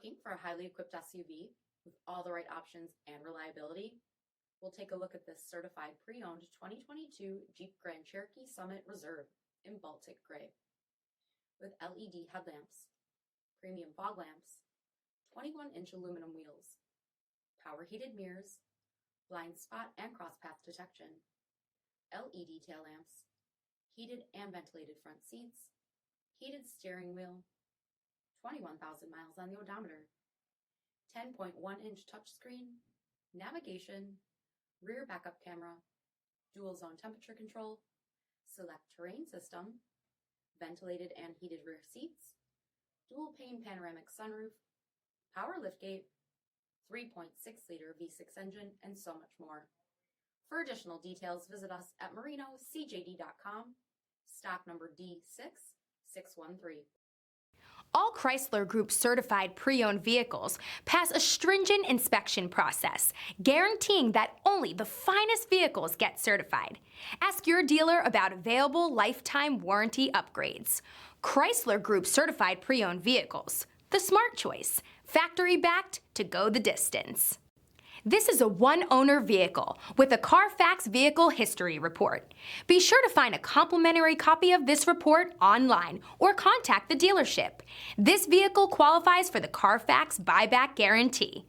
Looking for a highly equipped SUV with all the right options and reliability? We'll take a look at this certified pre-owned 2022 Jeep Grand Cherokee Summit Reserve in Baltic Gray. With LED headlamps, premium fog lamps, 21-inch aluminum wheels, power heated mirrors, blind spot and crosspath detection, LED tail lamps, heated and ventilated front seats, heated steering wheel, 21,000 miles on the odometer, 10.1-inch touchscreen, navigation, rear backup camera, dual zone temperature control, select terrain system, ventilated and heated rear seats, dual pane panoramic sunroof, power liftgate, 3.6-liter V6 engine, and so much more. For additional details, visit us at marinocjd.com, stock number D6613. All Chrysler Group certified pre-owned vehicles pass a stringent inspection process, guaranteeing that only the finest vehicles get certified. Ask your dealer about available lifetime warranty upgrades. Chrysler Group certified pre-owned vehicles, the smart choice, factory backed to go the distance. This is a one-owner vehicle with a CARFAX Vehicle History Report. Be sure to find a complimentary copy of this report online or contact the dealership. This vehicle qualifies for the CARFAX buyback guarantee.